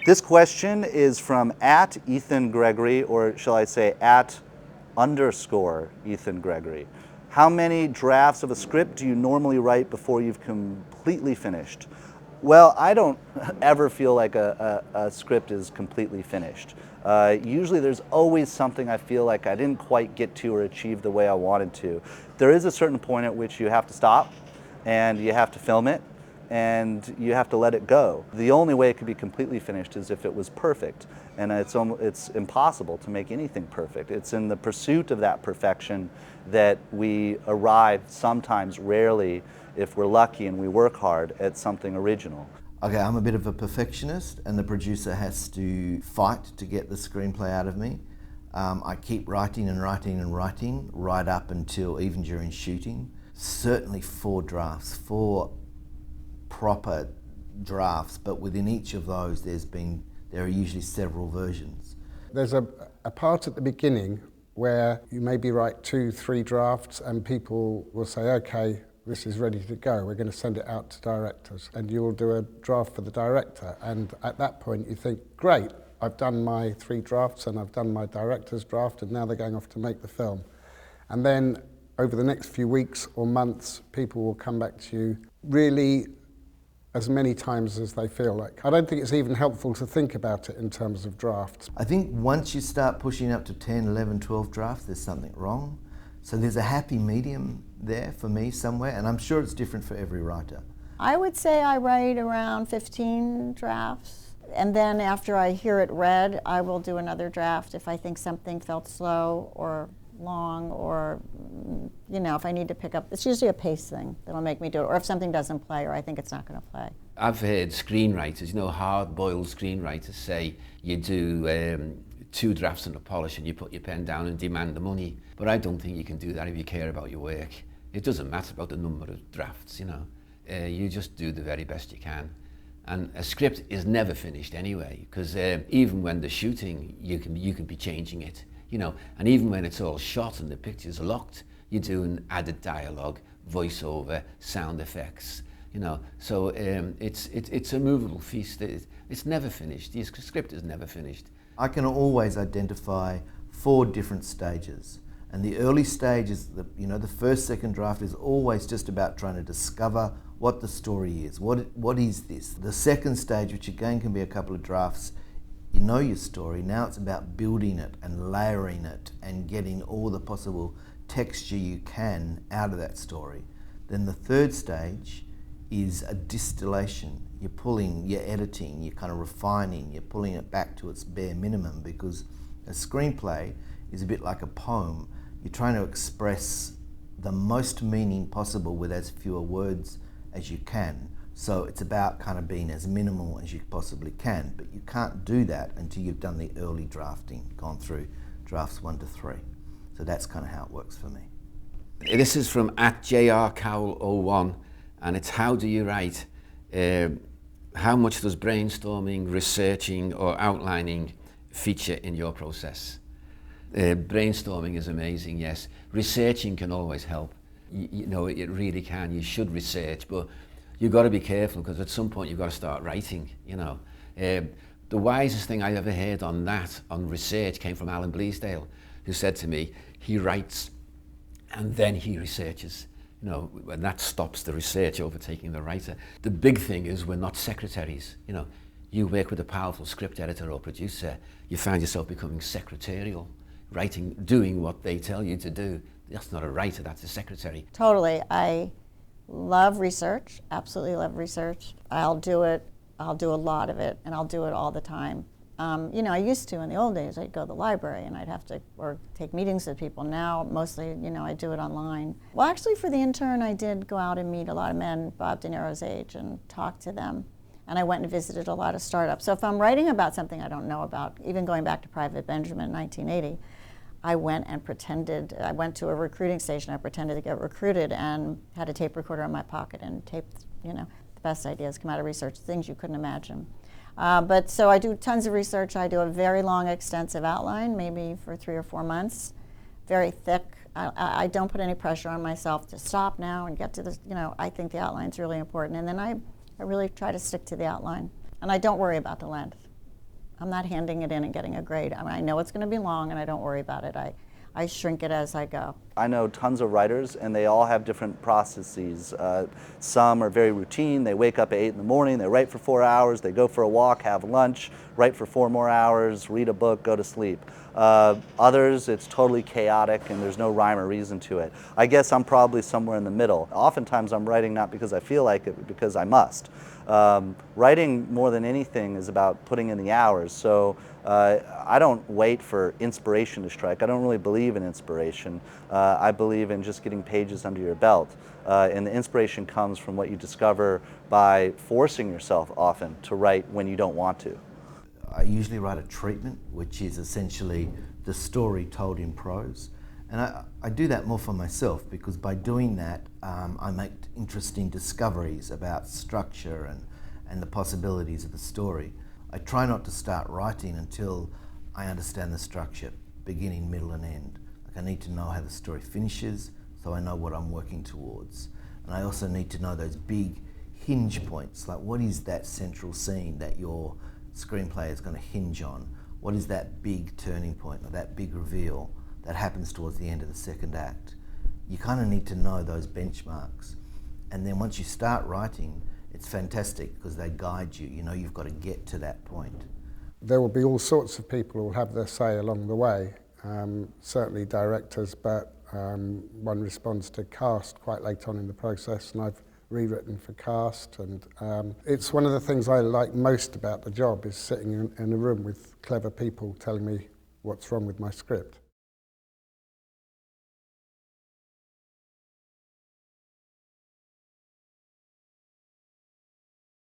This question is from @EthanGregory, or shall I say @_EthanGregory. How many drafts of a script do you normally write before you've completely finished? Well, I don't ever feel like a script is completely finished. Usually there's always something I feel like I didn't quite get to or achieve the way I wanted to. There is a certain point at which you have to stop and you have to film it and you have to let it go. The only way it could be completely finished is if it was perfect, and it's impossible to make anything perfect. It's in the pursuit of that perfection that we arrive, sometimes, rarely, if we're lucky and we work hard, at something original. Okay, I'm a bit of a perfectionist, and the producer has to fight to get the screenplay out of me. I keep writing and writing and writing right up until even during shooting. Certainly 4 drafts, 4 proper drafts, but within each of those there are usually several versions. There's a part at the beginning where you maybe write 2, 3 drafts and people will say, okay, this is ready to go, we're going to send it out to directors, and you'll do a draft for the director, and at that point you think, great, I've done my 3 drafts and I've done my director's draft, and now they're going off to make the film. And then over the next few weeks or months, people will come back to you really as many times as they feel like. I don't think it's even helpful to think about it in terms of drafts. I think once you start pushing up to 10, 11, 12 drafts, there's something wrong. So there's a happy medium there for me somewhere, and I'm sure it's different for every writer. I would say I write around 15 drafts, and then after I hear it read, I will do another draft if I think something felt slow or long, or if I need to pick up. It's usually a pace thing that'll make me do it, or if something doesn't play or I think it's not going to play. I've heard screenwriters, hard-boiled screenwriters say you do 2 drafts and a polish and you put your pen down and demand the money. But I don't think you can do that if you care about your work. It doesn't matter about the number of drafts, you just do the very best you can. And a script is never finished anyway, because even when they're shooting, you can be changing it. And even when it's all shot and the picture's locked, you're doing added dialogue, voiceover, sound effects, So it's a movable feast. It's never finished. The script is never finished. I can always identify 4 different stages. And the early stage is, the first, second draft is always just about trying to discover what the story is. What is this? The second stage, which again can be a couple of drafts, you know your story. Now it's about building it and layering it and getting all the possible texture you can out of that story. Then the third stage is a distillation. You're editing, you're kind of refining, you're pulling it back to its bare minimum, because a screenplay is a bit like a poem. You're trying to express the most meaning possible with as fewer words as you can. So it's about kind of being as minimal as you possibly can, but you can't do that until you've done the early drafting, gone through drafts 1 to 3. So that's kind of how it works for me. This is from @JRCowell01, and it's how do you write? How much does brainstorming, researching, or outlining feature in your process? Brainstorming is amazing, yes. Researching can always help. It really can. You should research, but you've got to be careful, because at some point you've got to start writing, The wisest thing I ever heard on research, came from Alan Bleasdale, who said to me, he writes and then he researches. And that stops the research overtaking the writer. The big thing is we're not secretaries. You work with a powerful script editor or producer, you find yourself becoming secretarial, writing, doing what they tell you to do. That's not a writer, that's a secretary. Totally. I love research, absolutely love research. I'll do a lot of it, and I'll do it all the time. I used to in the old days. I'd go to the library and I'd have to, or take meetings with people. Now, mostly, I do it online. Well, actually, for the Intern, I did go out and meet a lot of men Bob De Niro's age and talk to them. And I went and visited a lot of startups. So if I'm writing about something I don't know about, even going back to Private Benjamin in 1980, I went to a recruiting station, I pretended to get recruited and had a tape recorder in my pocket and taped, the best ideas come out of research, things you couldn't imagine. So I do tons of research. I do a very long, extensive outline, maybe for 3 or 4 months, very thick. I don't put any pressure on myself to stop now and get to this. You know, I think the outline's really important, and then I really try to stick to the outline, and I don't worry about the length. I'm not handing it in and getting a grade. I mean, I know it's going to be long, and I don't worry about it. I shrink it as I go. I know tons of writers, and they all have different processes. Some are very routine. They wake up at 8 in the morning, they write for 4 hours, they go for a walk, have lunch, write for 4 more hours, read a book, go to sleep. Others, it's totally chaotic and there's no rhyme or reason to it. I guess I'm probably somewhere in the middle. Oftentimes I'm writing not because I feel like it, but because I must. Writing more than anything is about putting in the hours, so I don't wait for inspiration to strike. I don't really believe in inspiration. I believe in just getting pages under your belt. And the inspiration comes from what you discover by forcing yourself often to write when you don't want to. I usually write a treatment, which is essentially the story told in prose. And I do that more for myself because by doing that, I make interesting discoveries about structure and the possibilities of the story. I try not to start writing until I understand the structure, beginning, middle and end. Like I need to know how the story finishes so I know what I'm working towards. And I also need to know those big hinge points, like what is that central scene that your screenplay is going to hinge on? What is that big turning point or that big reveal that happens towards the end of the second act? You kind of need to know those benchmarks. And then once you start writing, it's fantastic because they guide you. You know you've got to get to that point. There will be all sorts of people who will have their say along the way, certainly directors, but one responds to cast quite late on in the process, and I've rewritten for cast, and it's one of the things I like most about the job is sitting in a room with clever people telling me what's wrong with my script.